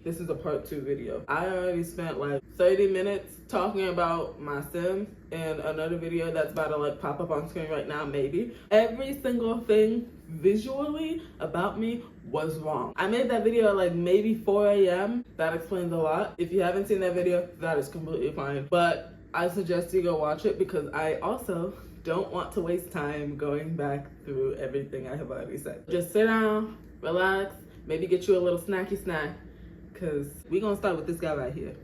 this is a part 2 video. I already spent like 30 minutes talking about my Sims and another video that's about to like pop up on screen right now, maybe. Every single thing visually about me was wrong. I made that video at like maybe 4 a.m. That explains a lot. If you haven't seen that video, that is completely fine. But I suggest you go watch it because I also don't want to waste time going back through everything I have already said. Just sit down, relax, maybe get you a little snacky snack, because we're gonna start with this guy right here.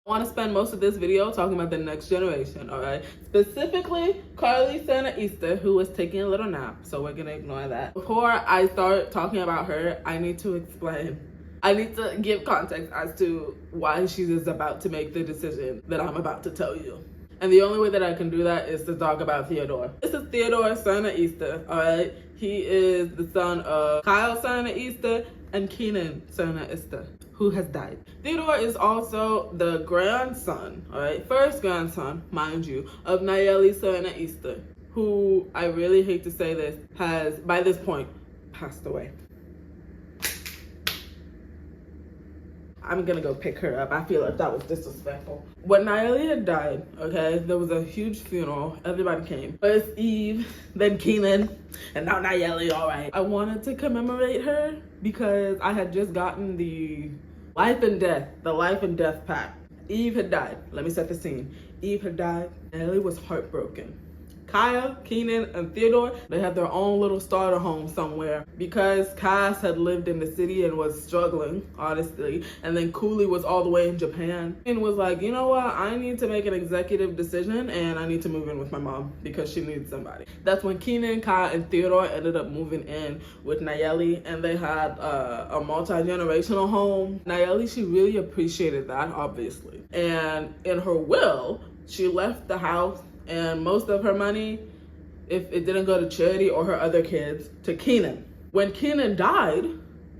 I want to spend most of this video talking about the next generation, all right? Specifically, Carly surna-easter, who was taking a little nap, so we're gonna ignore that. Before I start talking about her, I need to explain. I need to give context as to why she is about to make the decision that I'm about to tell you. And the only way that I can do that is to talk about Theodore. This is Theodore surna-easter, all right? He is the son of Kyle surna-easter and Keenan surna-easter, who has died. Theodore is also the grandson, all right? First grandson, mind you, of Nayeli surna-easter, who, I really hate to say this, has, by this point, passed away. I'm gonna go pick her up. I feel like that was disrespectful. When Nayeli had died, okay, there was a huge funeral. Everybody came. First Eve, then Keenan, and now Nayeli, all right. I wanted to commemorate her because I had just gotten the life and death pack. Eve had died. Let me set the scene. Eve had died. Nayeli was heartbroken. Kyle, Keenan, and Theodore, they had their own little starter home somewhere because Cass had lived in the city and was struggling, honestly. And then Cooley was all the way in Japan and was like, you know what? I need to make an executive decision and I need to move in with my mom because she needs somebody. That's when Keenan, Kyle, and Theodore ended up moving in with Nayeli, and they had a multi-generational home. Nayeli, she really appreciated that, obviously. And in her will, she left the house and most of her money, if it didn't go to charity or her other kids, to Keenan. When Keenan died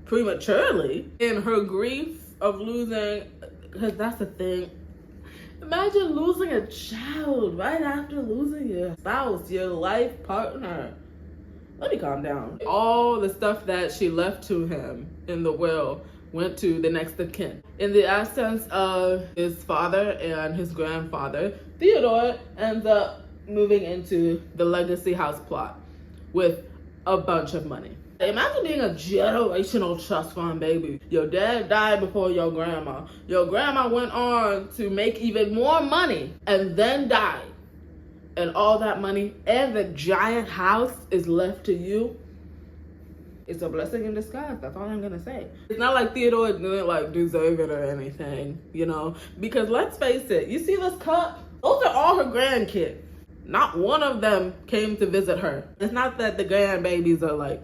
prematurely, in her grief of losing, because that's the thing, imagine losing a child right after losing your spouse, your life partner. Let me calm down. All the stuff that she left to him in the will went to the next of kin. In the absence of his father and his grandfather, Theodore ends up moving into the legacy house plot with a bunch of money. Imagine being a generational trust fund baby. Your dad died before your grandma. Your grandma went on to make even more money and then died. And all that money and the giant house is left to you. It's a blessing in disguise. That's all I'm gonna say. It's not like Theodore didn't like deserve it or anything, you know? Because let's face it, you see this cup? Those are all her grandkids. Not one of them came to visit her. It's not that the grandbabies are like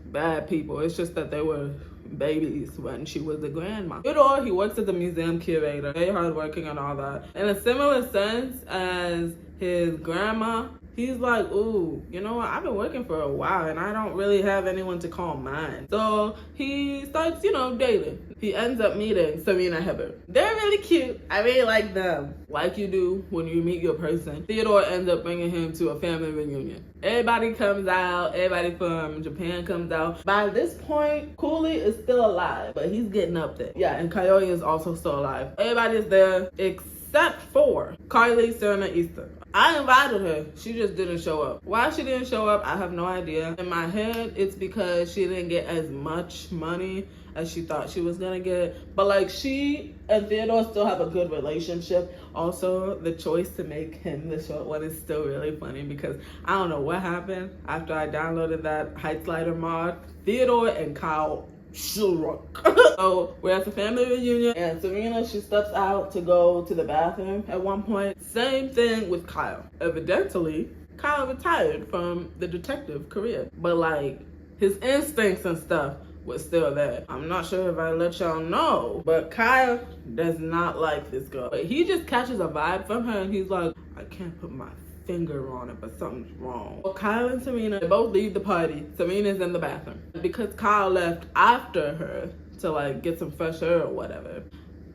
bad people. It's just that they were babies when she was a grandma. Theodore, he works as a museum curator, very hardworking and all that. In a similar sense as his grandma, he's like, ooh, you know what? I've been working for a while and I don't really have anyone to call mine. So he starts, dating. He ends up meeting Serena Hibbert. They're really cute. I really like them. Like you do when you meet your person. Theodore ends up bringing him to a family reunion. Everybody comes out. Everybody from Japan comes out. By this point, Cooley is still alive, but he's getting up there. Yeah, and Coyote is also still alive. Everybody is there except for Carly surna-easter. I invited her. She just didn't show up. Why she didn't show up, I have no idea. In my head, it's because she didn't get as much money as she thought she was gonna get. But like, she and Theodore still have a good relationship. Also, the choice to make him the short one is still really funny because I don't know what happened after I downloaded that Height Slider mod. Theodore and Kyle shrunk. So we're at the family reunion and Serena, she steps out to go to the bathroom at one point. Same thing with Kyle. Evidently, Kyle retired from the detective career, but like his instincts and stuff was still there. I'm not sure if I let y'all know, but Kyle does not like this girl. But he just catches a vibe from her and he's like, I can't put my finger on it, but something's wrong. Well, Kyle and Serena, they both leave the party. Serena's in the bathroom. Because Kyle left after her to like get some fresh air or whatever,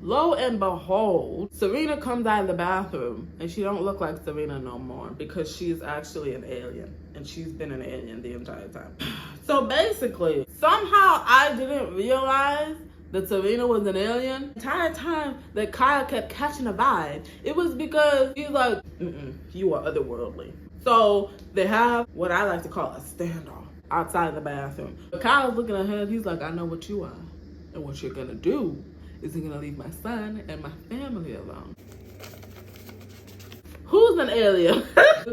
Lo and behold, Serena comes out of the bathroom and she don't look like Serena no more because she's actually an alien and she's been an alien the entire time. So basically, somehow I didn't realize that Serena was an alien. The entire time that Kyle kept catching a vibe, it was because he's like, you are otherworldly. So they have what I like to call a standoff outside of the bathroom. But Kyle's looking at her and he's like, I know what you are. And what you're gonna do is you're gonna leave my son and my family alone. Who's an alien?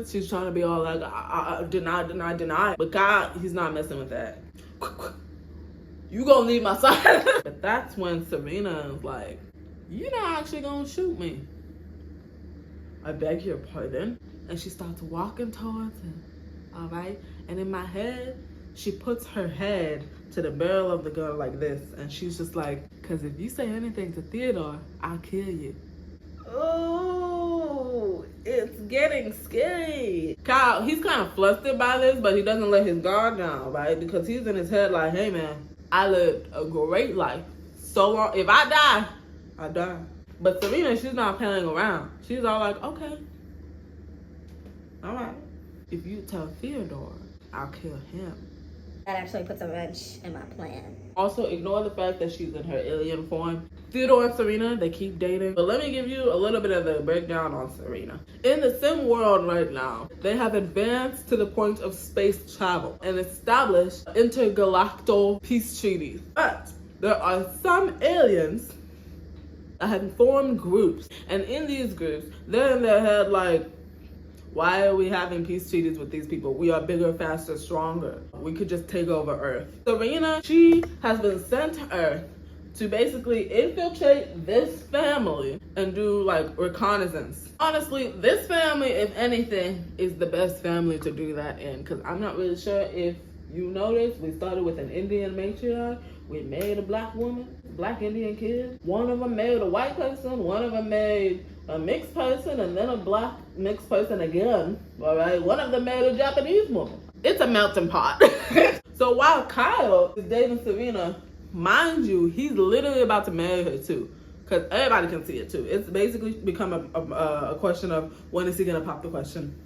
She's trying to be all like, deny. But God, he's not messing with that. You gonna leave my son? But that's when Serena is like, you're not actually gonna shoot me. I beg your pardon. And she starts walking towards him, all right? And in my head, she puts her head to the barrel of the gun like this. And she's just like, because if you say anything to Theodore, I'll kill you. Oh, it's getting scary. Kyle, he's kind of flustered by this, but he doesn't let his guard down, right? Because he's in his head like, hey, man, I lived a great life. So long. If I die, I die. But Serena, she's not playing around. She's all like, okay. All right. If you tell Theodore, I'll kill him. That actually puts a wrench in my plan. Also, ignore the fact that she's in her alien form. Theodore and Serena, they keep dating. But let me give you a little bit of the breakdown on Serena. In the sim world right now, they have advanced to the point of space travel and established intergalactic peace treaties. But there are some aliens that have formed groups. And in these groups, they're in their head like, why are we having peace treaties with these people? We are bigger, faster, stronger. We could just take over Earth. Serena, she has been sent to Earth to basically infiltrate this family and do like reconnaissance. Honestly, this family, if anything, is the best family to do that in, because I'm not really sure if you noticed, we started with an Indian matriarch. We made a black woman, black Indian kid. One of them made a white person, one of them made a mixed person, and then a black mixed person again, all right? One of them made a Japanese woman. It's a melting pot. So while Kyle is dating Serena, mind you, he's literally about to marry her too, because everybody can see it too. It's basically become a question of when is he gonna pop the question?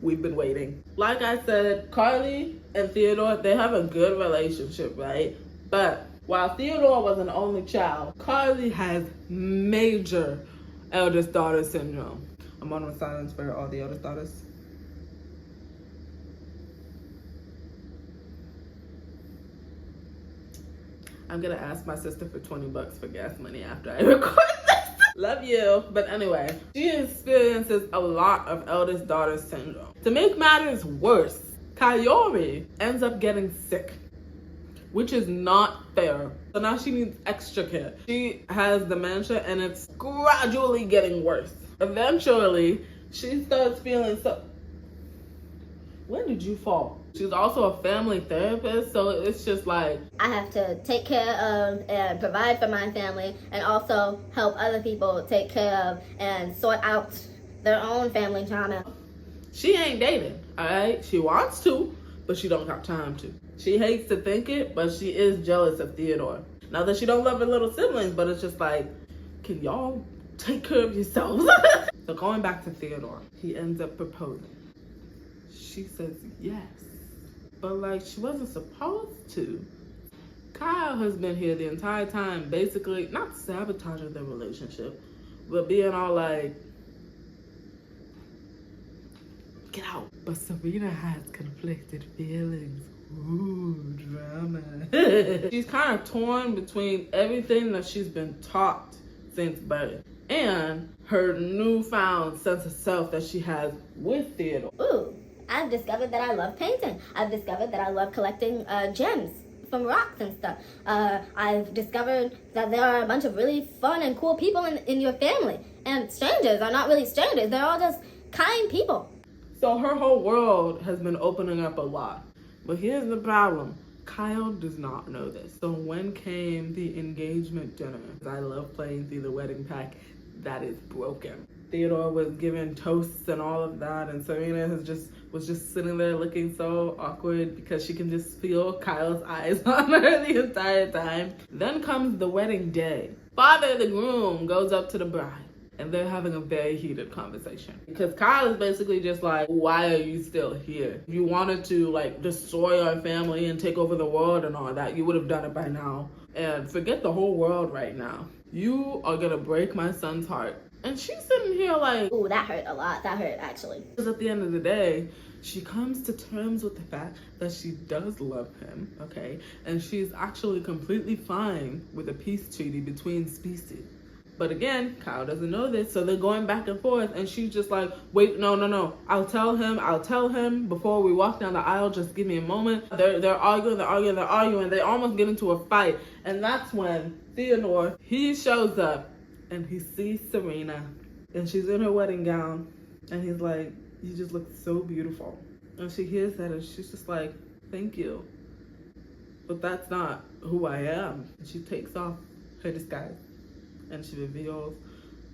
We've been waiting. Like I said, Carly and Theodore, they have a good relationship, right? But while Theodore was an only child, Carly has major eldest daughter syndrome. I'm on silence for all the eldest daughters. I'm gonna ask my sister for $20 for gas money after I record this. Love you. But anyway, she experiences a lot of eldest daughter syndrome. To make matters worse, Kayori ends up getting sick, which is not fair. So now she needs extra care. She has dementia and it's gradually getting worse. Eventually, she starts feeling so... When did you fall? She's also a family therapist, so it's just like... I have to take care of and provide for my family and also help other people take care of and sort out their own family trauma. She ain't dating, all right? She wants to, but she don't have time to. She hates to think it, but she is jealous of Theodore. Not that she don't love her little siblings, but it's just like, can y'all take care of yourselves? So going back to Theodore, he ends up proposing. She says yes, but like she wasn't supposed to. Kyle has been here the entire time, basically not sabotaging their relationship, but being all like, get out. But Serena has conflicted feelings. Ooh, drama. She's kind of torn between everything that she's been taught since birth and her newfound sense of self that she has with Theodore. Ooh, I've discovered that I love painting. I've discovered that I love collecting gems from rocks and stuff. I've discovered that there are a bunch of really fun and cool people in your family. And strangers are not really strangers. They're all just kind people. So her whole world has been opening up a lot. But here's the problem. Kyle does not know this. So when came the engagement dinner? I love playing through the wedding pack. That is broken. Theodore was given toasts and all of that, and Serena was was just sitting there looking so awkward because she can just feel Kyle's eyes on her the entire time. Then comes the wedding day. Father of the groom goes up to the bride, and they're having a very heated conversation. Because Kyle is basically just like, why are you still here? If you wanted to like destroy our family and take over the world and all that, you would have done it by now. And forget the whole world right now. You are gonna break my son's heart. And she's sitting here like, ooh, that hurt a lot. That hurt, actually. because at the end of the day, she comes to terms with the fact that she does love him, okay? And she's actually completely fine with a peace treaty between species. But again, Kyle doesn't know this, so they're going back and forth, and she's just like, wait, no. I'll tell him before we walk down the aisle, just give me a moment. They're arguing. They almost get into a fight. And that's when Theodore, he shows up, and he sees Serena, and she's in her wedding gown, and he's like, you just look so beautiful. And she hears that, and she's just like, thank you. But that's not who I am. And she takes off her disguise, and she reveals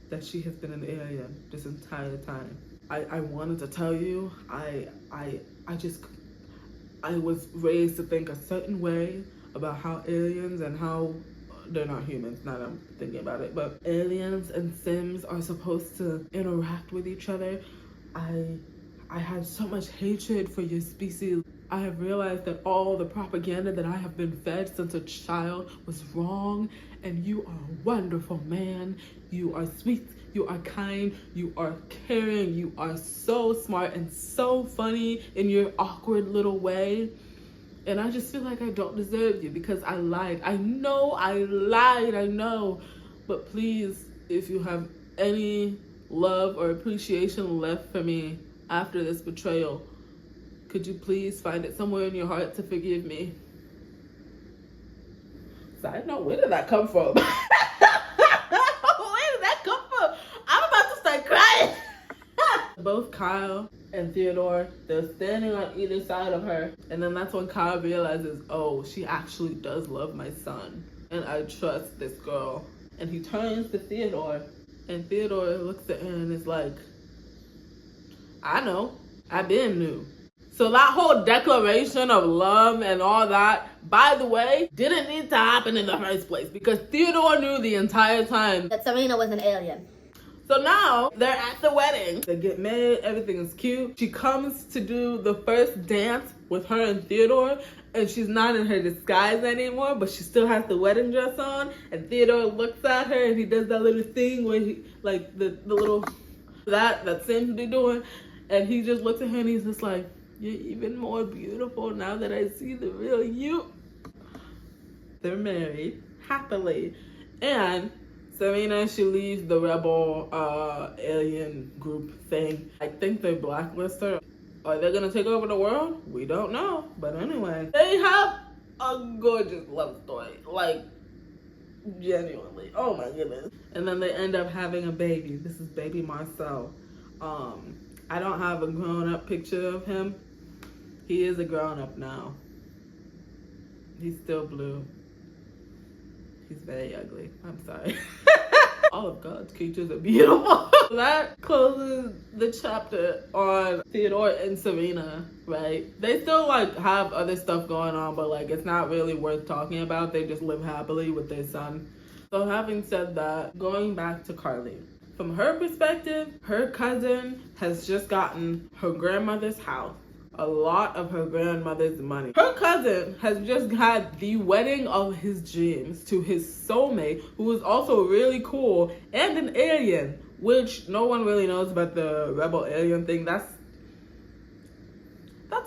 that she has been an alien this entire time. I wanted to tell you, I was raised to think a certain way about how aliens and how they're not humans, now that I'm thinking about it, but aliens and Sims are supposed to interact with each other. I had so much hatred for your species. I have realized that all the propaganda that I have been fed since a child was wrong, and you are a wonderful man. You are sweet, you are kind, you are caring, you are so smart and so funny in your awkward little way. And I just feel like I don't deserve you because I lied. I know I lied, I know. But please, if you have any love or appreciation left for me after this betrayal, could you please find it somewhere in your heart to forgive me? Side note, where did that come from? Where did that come from? I'm about to start crying. Both Kyle and Theodore, they're standing on either side of her. And then that's when Kyle realizes, oh, she actually does love my son. And I trust this girl. And he turns to Theodore. And Theodore looks at her and is like, I know, I been knew. So that whole declaration of love and all that, by the way, didn't need to happen in the first place because Theodore knew the entire time that Serena was an alien. So now they're at the wedding. They get married, everything is cute. She comes to do the first dance with her and Theodore, and she's not in her disguise anymore, but she still has the wedding dress on. And Theodore looks at her and he does that little thing where he, like the little, that seems to be doing. And he just looks at her and he's just like, you're even more beautiful now that I see the real you. They're married happily. And Serena, she leaves the rebel alien group thing. I think they blacklist her. Are they gonna take over the world? We don't know. But anyway, they have a gorgeous love story. Like, genuinely. Oh my goodness. And then they end up having a baby. This is baby Marcel. I don't have a grown-up picture of him. He is a grown-up now. He's still blue. He's very ugly. I'm sorry. All of God's creatures are beautiful. That closes the chapter on Theodore and Serena, right? They still like have other stuff going on, but like it's not really worth talking about. They just live happily with their son. So having said that, going back to Carly. From her perspective, her cousin has just gotten her grandmother's house, a lot of her grandmother's money. Her cousin has just had the wedding of his dreams to his soulmate, who is also really cool, and an alien, which no one really knows about the rebel alien thing. That's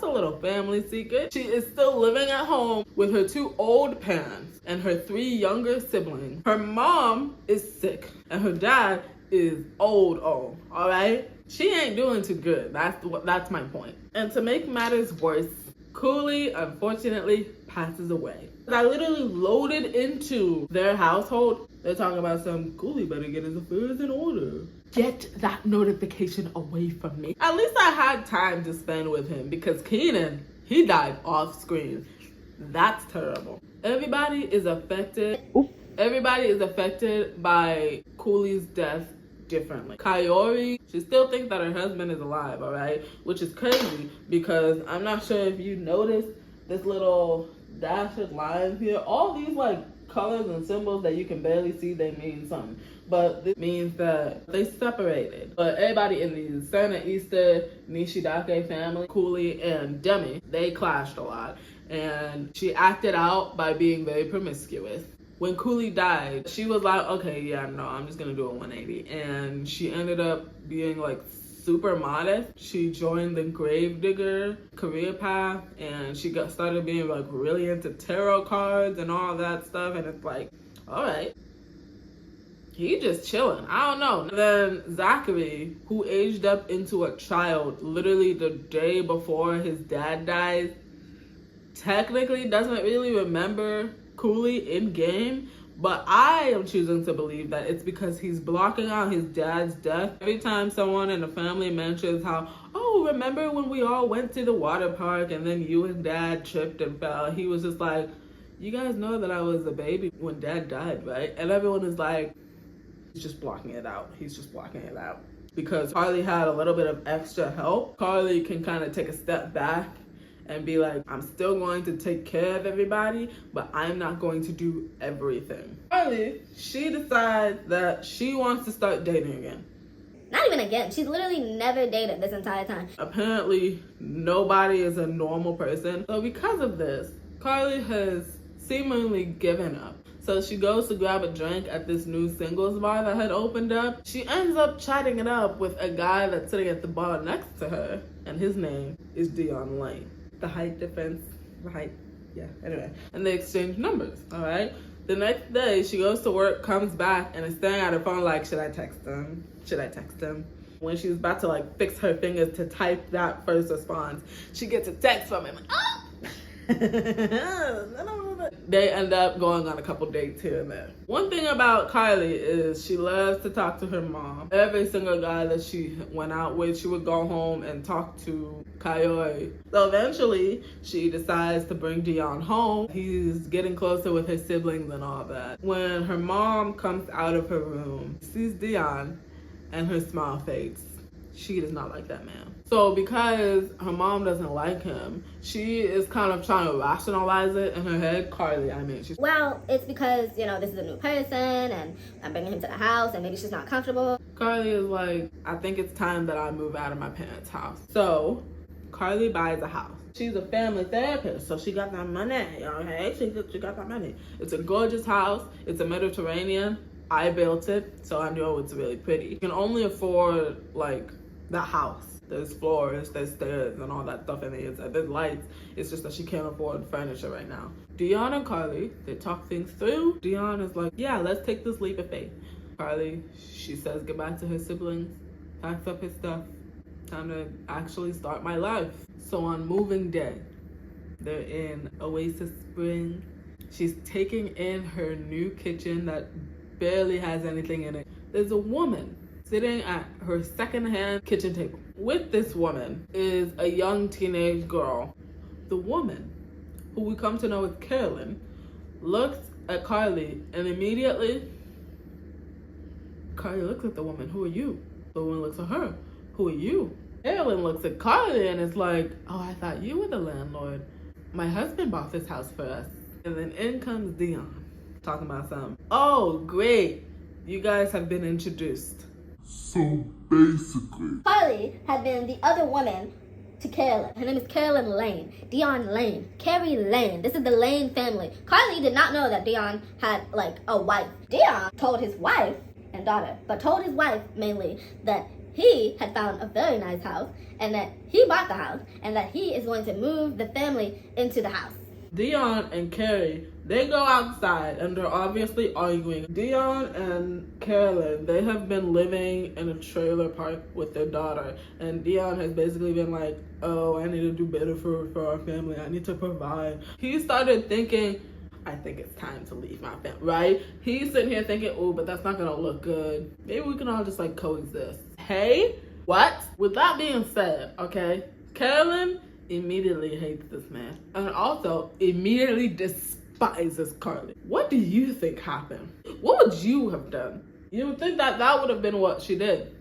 a little family secret. She is still living at home with her 2 old parents and her 3 younger siblings. Her mom is sick, and her dad is old, all right? She ain't doing too good. That's my point. And to make matters worse, Cooley unfortunately passes away. I literally loaded into their household. They're talking about some Cooley better get his affairs in order. Get that notification away from me. At least I had time to spend with him because Keenan, he died off screen. That's terrible. Everybody is affected. Everybody is affected by Cooley's death differently. Coyote, she still thinks that her husband is alive, all right? Which is crazy because I'm not sure if you noticed this little dashed lines here. All these like colors and symbols that you can barely see, they mean something. But this means that they separated. But everybody in the surna-easter Nishidake family, Cooley and Demi, they clashed a lot. And she acted out by being very promiscuous. When Cooley died, she was like, okay, yeah, no, I'm just gonna do a 180. And she ended up being like super modest. She joined the gravedigger career path, and she started being like really into tarot cards and all that stuff. And it's like, all right, he just chilling. I don't know. Then Zachary, who aged up into a child literally the day before his dad dies, technically doesn't really remember Cooley in game, but I am choosing to believe that it's because he's blocking out his dad's death. Every time someone in the family mentions how, oh, remember when we all went to the water park and then you and dad tripped and fell, he was just like, you guys know that I was a baby when dad died, right? And everyone is like, he's just blocking it out. He's just blocking it out. Because Carly had a little bit of extra help. Carly can kind of take a step back and be like, I'm still going to take care of everybody, but I'm not going to do everything. Carly, she decides that she wants to start dating again. Not even again. She's literally never dated this entire time. Apparently, nobody is a normal person. So because of this, Carly has seemingly given up. So she goes to grab a drink at this new singles bar that had opened up. She ends up chatting it up with a guy that's sitting at the bar next to her, and his name is Dion Lane. The height difference, anyway. And they exchange numbers, all right? The next day, she goes to work, comes back, and is staring at her phone like, should I text him? Should I text him? When she's about to like fix her fingers to type that first response, she gets a text from him. Oh! They end up going on a couple dates here and there. One thing about Kylie is she loves to talk to her mom. Every single guy that she went out with, she would go home and talk to Coyote. So eventually, she decides to bring Dion home. He's getting closer with his siblings and all that. When her mom comes out of her room, sees Dion, and her smile fades. She does not like that man. So because her mom doesn't like him, she is kind of trying to rationalize it in her head. Carly, I mean. Well, it's because, this is a new person and I'm bringing him to the house and maybe she's not comfortable. Carly is like, I think it's time that I move out of my parents' house. So Carly buys a house. She's a family therapist, so she got that money, okay? She got that money. It's a gorgeous house. It's a Mediterranean. I built it, so I know it's really pretty. You can only afford, the house. There's floors, there's stairs, and all that stuff in the inside. There's lights. It's just that she can't afford furniture right now. Dion and Carly, they talk things through. Dion is like, yeah, let's take this leap of faith. Carly, she says goodbye to her siblings, packs up his stuff. Time to actually start my life. So on moving day, they're in Oasis Spring. She's taking in her new kitchen that barely has anything in it. There's a woman sitting at her secondhand kitchen table. With this woman is a young teenage girl. The woman, who we come to know as Carolyn, looks at Carly and immediately, Carly looks at the woman, who are you? The woman looks at her, who are you? Carolyn looks at Carly and is like, oh, I thought you were the landlord. My husband bought this house for us. And then in comes Dion, talking about something. Oh, great. You guys have been introduced. So basically, Carly had been the other woman to Carolyn. Her name is Carolyn Lane. Dion Lane. Carrie Lane. This is the Lane family. Carly did not know that Dion had a wife. Dion told his wife and daughter, but told his wife mainly that he had found a very nice house and that he bought the house and that he is going to move the family into the house. Dion and Carrie, they go outside and they're obviously arguing. Dion and Carolyn, they have been living in a trailer park with their daughter. And Dion has basically been like, oh, I need to do better for our family. I need to provide. He started thinking, I think it's time to leave my family, right? He's sitting here thinking, oh, but that's not gonna look good. Maybe we can all just coexist. Hey, what? With that being said, okay, Carolyn immediately hates this man and also immediately despises Carly. What do you think happened? What would you have done You would think that that would have been what she did.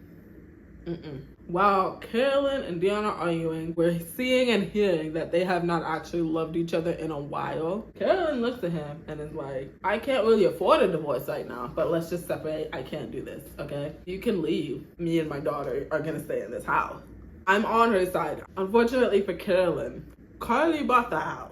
While Carolyn and Dion are arguing, we're seeing and hearing that they have not actually loved each other in a while. Carolyn looks at him and is like, I can't really afford a divorce right now, but let's just separate. I can't do this, okay? You can leave. Me and my daughter are gonna stay in this house. I'm on her side. Unfortunately for Carolyn, Carly bought the house.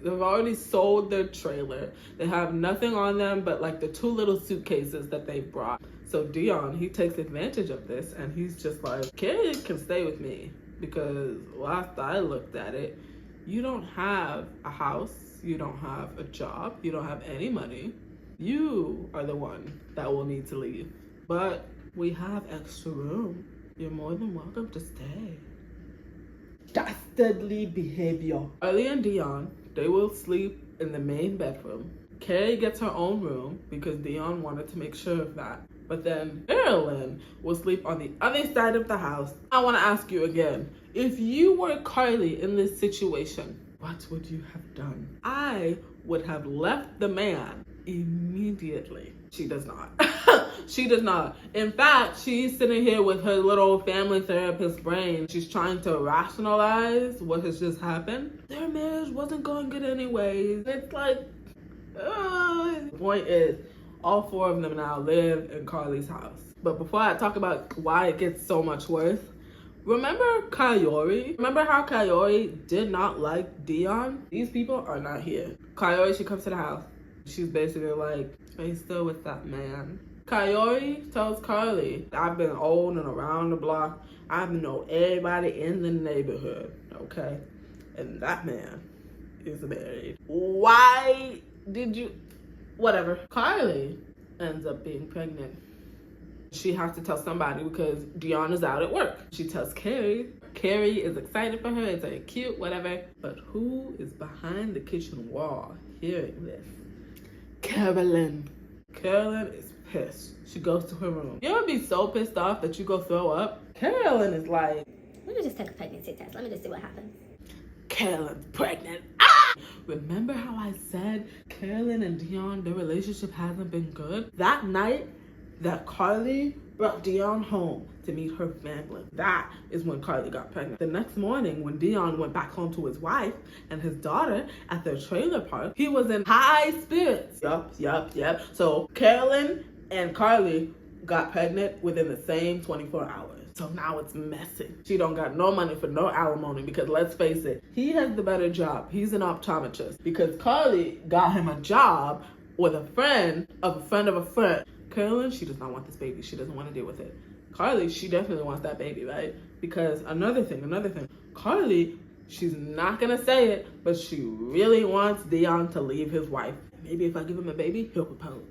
They've already sold their trailer. They have nothing on them but like the 2 little suitcases that they brought. So Dion, he takes advantage of this and he's just like, Carrie can stay with me because last I looked at it, you don't have a house, you don't have a job, you don't have any money. You are the one that will need to leave. But we have extra room. You're more than welcome to stay. Dastardly behavior. Carly and Dion, they will sleep in the main bedroom. Carrie gets her own room because Dion wanted to make sure of that. But then Carolyn will sleep on the other side of the house. I want to ask you again, if you were Carly in this situation, what would you have done? I would have left the man immediately. She does not. She does not. In fact, she's sitting here with her little family therapist brain. She's trying to rationalize what has just happened. Their marriage wasn't going good anyways. It's like, the point is, all 4 of them now live in Carly's house. But before I talk about why it gets so much worse, remember Kayori? Remember how Kayori did not like Dion? These people are not here. Kayori, she comes to the house. She's basically like, are you still with that man? Kayori tells Carly, I've been old and around the block. I know everybody in the neighborhood, okay? And that man is married. Why did you... Whatever. Carly ends up being pregnant. She has to tell somebody because Dion is out at work. She tells Carrie. Carrie is excited for her. It's like cute, whatever. But who is behind the kitchen wall hearing this? Carolyn. Carolyn is pissed. She goes to her room. You ever be so pissed off that you go throw up? Carolyn is like, Let me just take a pregnancy test. Let me just see what happens. Carolyn's pregnant. Ah! Remember how I said Carolyn and Dion, their relationship hasn't been good? That night that Carly brought Dion home to meet her family, that is when Carly got pregnant. The next morning when Dion went back home to his wife and his daughter at their trailer park, he was in high spirits. Yup. So Carolyn and Carly got pregnant within the same 24 hours. So now it's messy. She don't got no money for no alimony because let's face it, he has the better job. He's an optometrist because Carly got him a job with a friend of a friend of a friend. Carolyn, she does not want this baby. She doesn't want to deal with it. Carly, she definitely wants that baby, right? Because another thing. Carly, she's not gonna say it, but she really wants Dion to leave his wife. Maybe if I give him a baby, he'll propose.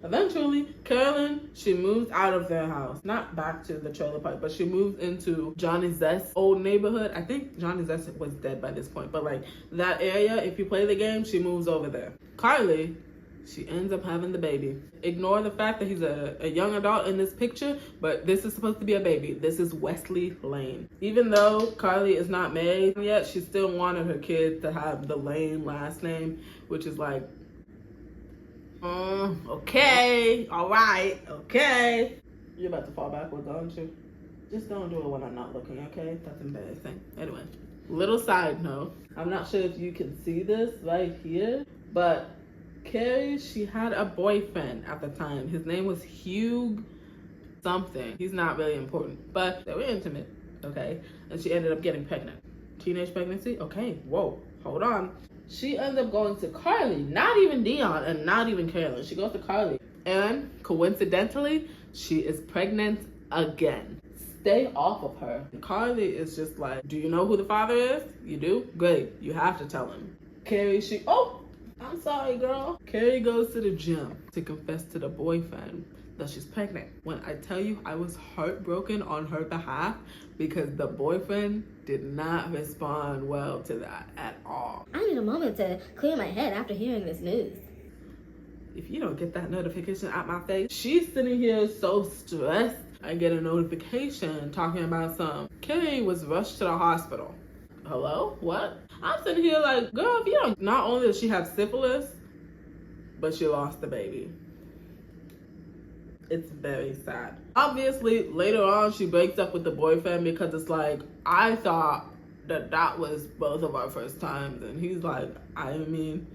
Eventually, Carolyn, she moves out of their house. Not back to the trailer park, but she moves into Johnny Zest's old neighborhood. I think Johnny Zest was dead by this point, but like that area, if you play the game, she moves over there. Carly, she ends up having the baby. Ignore the fact that he's a young adult in this picture, but this is supposed to be a baby. This is Wesley Lane. Even though Carly is not married yet, she still wanted her kid to have the Lane last name, which is like, okay, all right, okay. You're about to fall backwards, aren't you? Just don't do it when I'm not looking, okay? That's embarrassing. Anyway, little side note. I'm not sure if you can see this right here, but Carrie, she had a boyfriend at the time. His name was Hugh something. He's not really important, but they were intimate, okay? And she ended up getting pregnant. Teenage pregnancy? Okay, whoa, hold on. She ends up going to Carly, not even Dion and not even Carolyn. She goes to Carly. And coincidentally, she is pregnant again. Stay off of her. Carly is just like, do you know who the father is? You do? Great. You have to tell him. Carrie, I'm sorry, girl. Carrie goes to the gym to confess to the boyfriend that she's pregnant. When I tell you I was heartbroken on her behalf because the boyfriend did not respond well to that at all. I need a moment to clear my head after hearing this news. If you don't get that notification out my face, she's sitting here so stressed. I get a notification talking about Carrie was rushed to the hospital. Hello? What? I'm sitting here like, girl, if you don't, not only does she have syphilis, but she lost the baby. It's very sad. Obviously, later on, she breaks up with the boyfriend because it's like, I thought that was both of our first times. And he's like, I mean,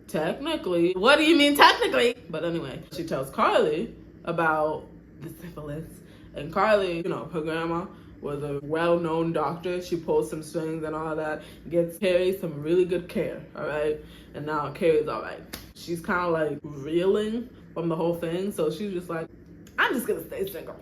technically. What do you mean technically? But anyway, she tells Carly about the syphilis. And Carly, you know, her grandma was a well-known doctor. She pulls some strings and all that. Gets Carrie some really good care, all right? And now Carrie's all right. She's kind of like reeling from the whole thing. So she's just like, I'm just gonna stay single,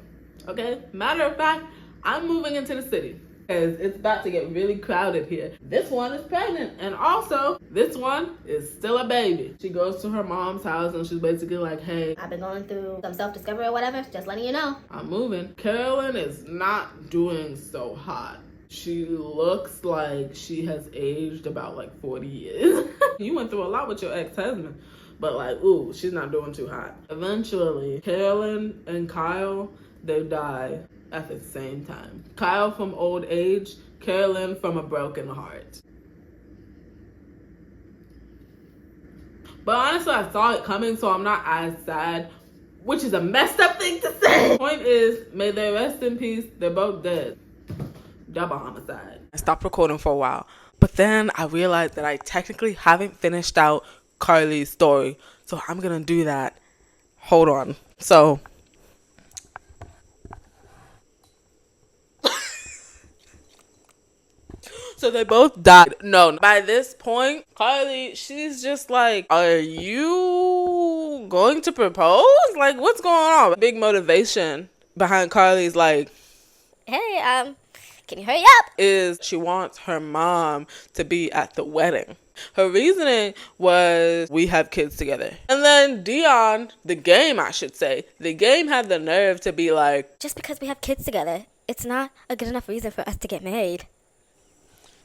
okay? Matter of fact, I'm moving into the city because it's about to get really crowded here. This one is pregnant, and also this one is still a baby. She goes to her mom's house and she's basically like, hey, I've been going through some self-discovery or whatever, just letting you know. I'm moving. Carolyn is not doing so hot. She looks like she has aged about like 40 years. You went through a lot with your ex-husband, but like, ooh, she's not doing too hot. Eventually, Carolyn and Kyle, they die at the same time. Kyle from old age, Carolyn from a broken heart. But honestly, I saw it coming, so I'm not as sad, which is a messed up thing to say. Point is, may they rest in peace. They're both dead. Double homicide. I stopped recording for a while, but then I realized that I technically haven't finished out Carly's story, so I'm gonna do that. Hold on. So they both died. No, by this point, Carly, she's just like, are you going to propose? Like, what's going on? Big motivation behind Carly's like, Hey, can you hurry up? is she wants her mom to be at the wedding. Her reasoning was, we have kids together. And then Dion, the game I should say, the game had the nerve to be like, Just because we have kids together, it's not a good enough reason for us to get married.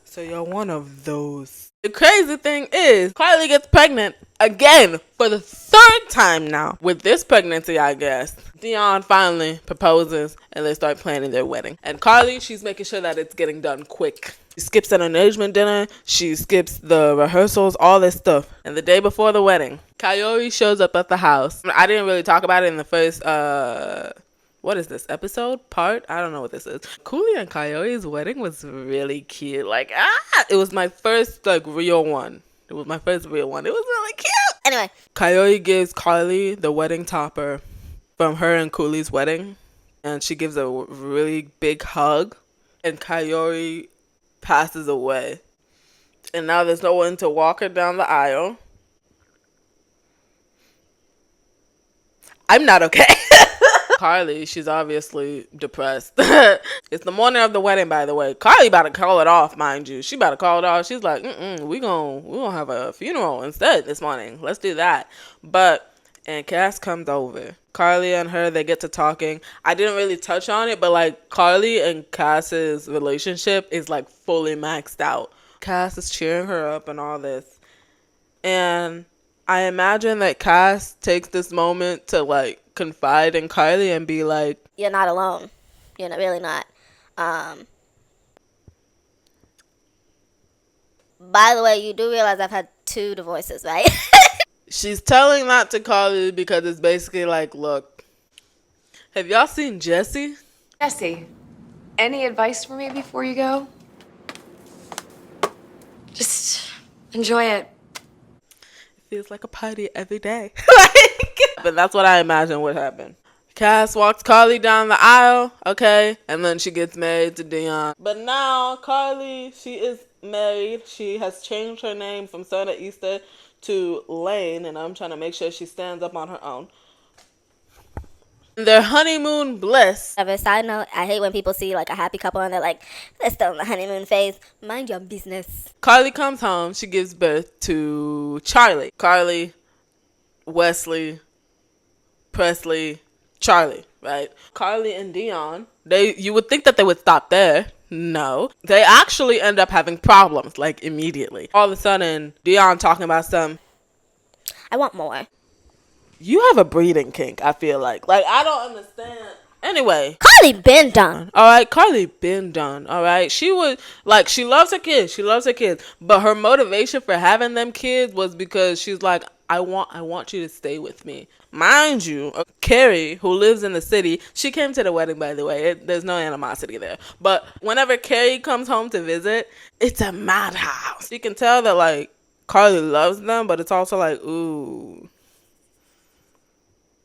so you're one of those. The crazy thing is, Carly gets pregnant again for the third time now. With this pregnancy, I guess, Dion finally proposes and they start planning their wedding. And Carly, she's making sure that it's getting done quick. She skips an engagement dinner, she skips the rehearsals, all this stuff. And the day before the wedding, Coyote shows up at the house. I didn't really talk about it in the first, what is this, episode? Part? I don't know what this is. Cooley and Coyote's wedding was really cute. Like, it was my first, like, real one. It was my first real one. It was really cute. Anyway. Coyote gives Carly the wedding topper from her and Cooley's wedding. And she gives a really big hug. And Coyote passes away. And now there's no one to walk her down the aisle. I'm not okay. Carly, she's obviously depressed. It's the morning of the wedding, by the way. Carly about to call it off, mind you. She about to call it off. She's like, we gonna have a funeral instead this morning. Let's do that. And Cass comes over. Carly and her, they get to talking. I didn't really touch on it, but like Carly and Cass's relationship is like fully maxed out. Cass is cheering her up and all this. And I imagine that Cass takes this moment to like confide in Carly and be like, You're not alone. You're really not. By the way, you do realize I've had 2 divorces, right? she's telling that to Carly because it's basically like, look, have y'all seen Jesse? Jesse, any advice for me before you go? Just enjoy it. Feels like a party every day. But that's what I imagine would happen. Cass walks Carly down the aisle, okay? And then she gets married to Dion. But now Carly, she is married. She has changed her name from surna-easter to Lane. And I'm trying to make sure she stands up on her own. Their honeymoon bliss. As a side note, I hate when people see like a happy couple and they're like, they're still in the honeymoon phase. Mind your business. Carly comes home. She gives birth to Charlie. Carly, Wesley, Presley, Charlie, right? Carly and Dion, you would think that they would stop there. No. They actually end up having problems, like, immediately. All of a sudden, Dion talking about some, I want more. you have a breeding kink, I feel like. Like, I don't understand. Anyway. Carly been done. All right, Carly been done. All right. She was, like, she loves her kids. She loves her kids. But her motivation for having them kids was because she's like, I want you to stay with me. Mind you, Carrie, who lives in the city, she came to the wedding, by the way. There's no animosity there. But whenever Carrie comes home to visit, it's a madhouse. You can tell that, like, Carly loves them, but it's also like, ooh,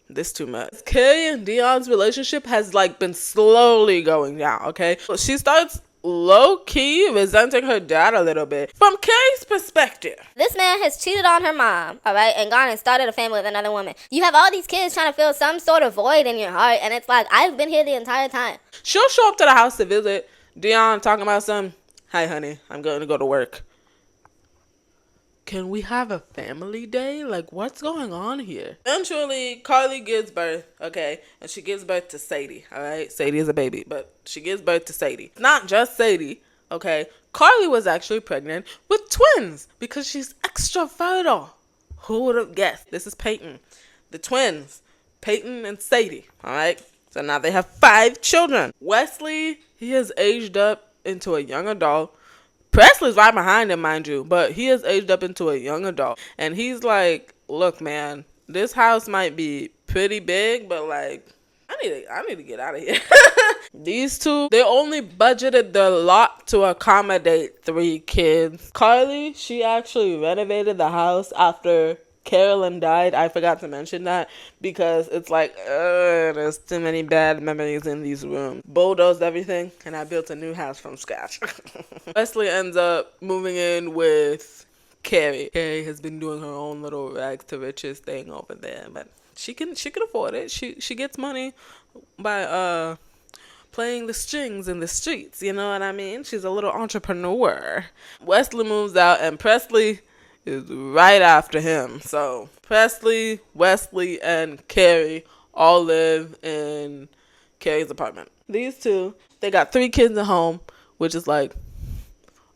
this too much. Carrie and Dion's relationship has, like, been slowly going down, okay? She starts low-key resenting her dad a little bit. From Carrie's perspective, This man has cheated on her mom, all right, and gone and started a family with another woman. You have all these kids trying to fill some sort of void in your heart, and it's like, I've been here the entire time. she'll show up to the house to visit Dion, talking about some, hi, honey, I'm going to go to work. Can we have a family day? Like, what's going on here? Eventually, Carly gives birth, okay? And she gives birth to Sadie, all right? Sadie is a baby, but she gives birth to Sadie. Not just Sadie, okay? Carly was actually pregnant with twins because she's extra fertile. Who would have guessed? This is Peyton. The twins, Peyton and Sadie, all right? So now they have 5 children. Wesley, he has aged up into a young adult. Presley's right behind him, mind you, but he has aged up into a young adult. And he's like, look, man, this house might be pretty big, but like, I need to get out of here. These two, they only budgeted the lot to accommodate 3 kids. Carly, she actually renovated the house after Carolyn died. I forgot to mention that because it's like, there's too many bad memories in these rooms. Bulldozed everything, and I built a new house from scratch. Wesley ends up moving in with Carrie. Carrie has been doing her own little rags to riches thing over there, but she can afford it. She gets money by playing the strings in the streets. You know what I mean? She's a little entrepreneur. Wesley moves out, and Presley is right after him. So Presley, Wesley, and Carrie all live in Carrie's apartment. These two, they got 3 kids at home, which is like,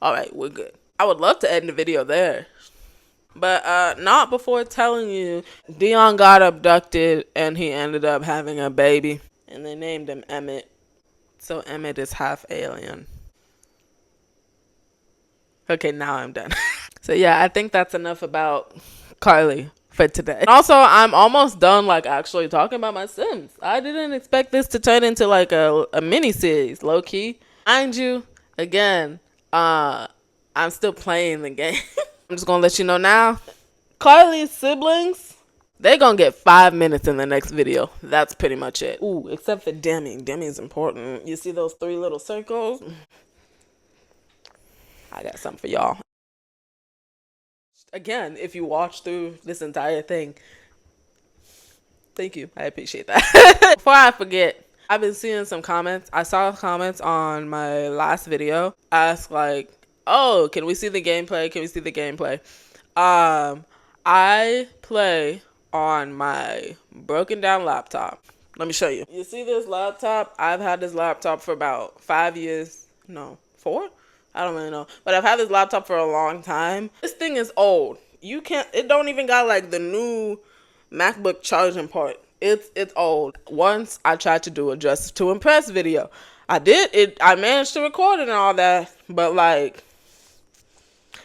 all right, we're good. I would love to end the video there, but not before telling you Dion got abducted and he ended up having a baby, and they named him Emmett. So Emmett is half alien. Okay, now I'm done. So yeah, I think that's enough about Carly for today. And also, I'm almost done like actually talking about my Sims. I didn't expect this to turn into like a mini series, low key. Mind you, again, I'm still playing the game. I'm just gonna let you know now. Carly's siblings, they're gonna get 5 minutes in the next video. That's pretty much it. Ooh, except for Demi. Demi's important. You see those 3 little circles? I got something for y'all. Again, if you watch through this entire thing, thank you. I appreciate that. Before I forget, I've been seeing some comments. I saw comments on my last video ask like, oh, can we see the gameplay? Can we see the gameplay? I play on my broken down laptop. Let me show you. You see this laptop? I've had this laptop for about 5 years. No, 4? I don't really know. But I've had this laptop for a long time. This thing is old. It don't even got like the new MacBook charging port. It's old. Once I tried to do a Dress to Impress video. I did it. I managed to record it and all that. But like,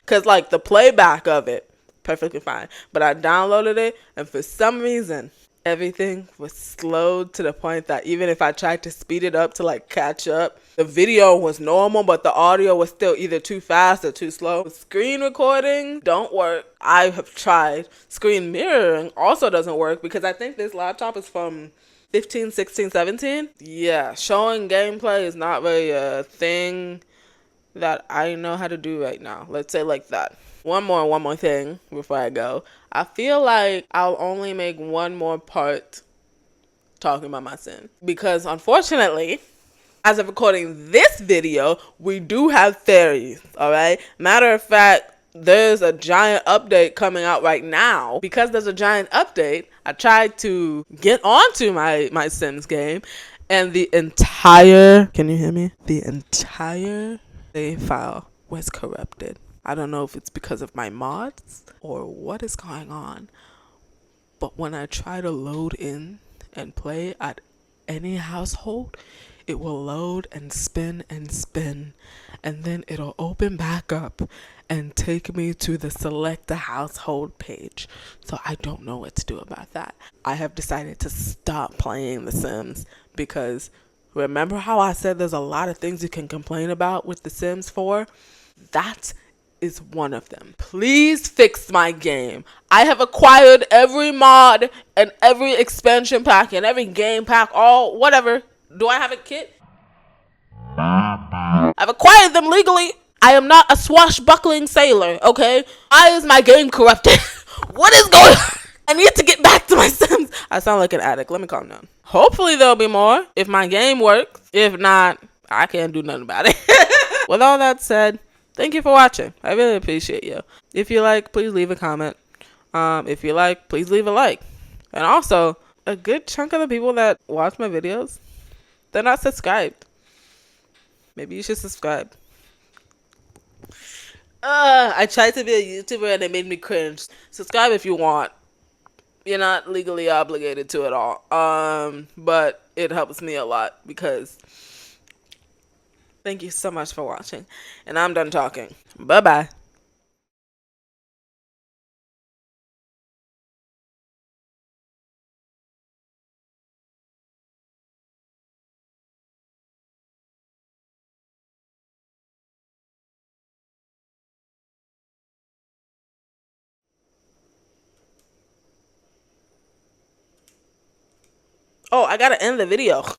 cause like the playback of it, perfectly fine. But I downloaded it, and for some reason, everything was slowed to the point that even if I tried to speed it up to like catch up, the video was normal, but the audio was still either too fast or too slow. Screen recording don't work. I have tried. Screen mirroring also doesn't work because I think this laptop is from 15, 16, 17. Yeah, showing gameplay is not really a thing that I know how to do right now. Let's say like that. One more thing before I go. I feel like I'll only make one more part talking about my sin. Because unfortunately, as of recording this video, we do have fairies, alright? Matter of fact, there's a giant update coming out right now. Because there's a giant update, I tried to get onto my Sims game, and the entire, can you hear me? The entire save file was corrupted. I don't know if it's because of my mods or what is going on, but when I try to load in and play at any household, it will load and spin, and then it'll open back up and take me to the select a household page. So I don't know what to do about that. I have decided to stop playing The Sims because remember how I said there's a lot of things you can complain about with The Sims 4? That is one of them. Please fix my game. I have acquired every mod and every expansion pack and every game pack, all whatever. Do I have a kit? I've acquired them legally. I am not a swashbuckling sailor, okay? Why is my game corrupted? What is going on? I need to get back to my Sims. I sound like an addict. Let me calm down. Hopefully there'll be more if my game works. If not, I can't do nothing about it. With all that said, thank you for watching. I really appreciate you. If you like, please leave a comment. If you like, please leave a like. And also, a good chunk of the people that watch my videos, they're not subscribed. Maybe you should subscribe. I tried to be a YouTuber and it made me cringe. Subscribe if you want. You're not legally obligated to it all. But it helps me a lot because thank you so much for watching. And I'm done talking. Bye-bye. Oh, I gotta end the video.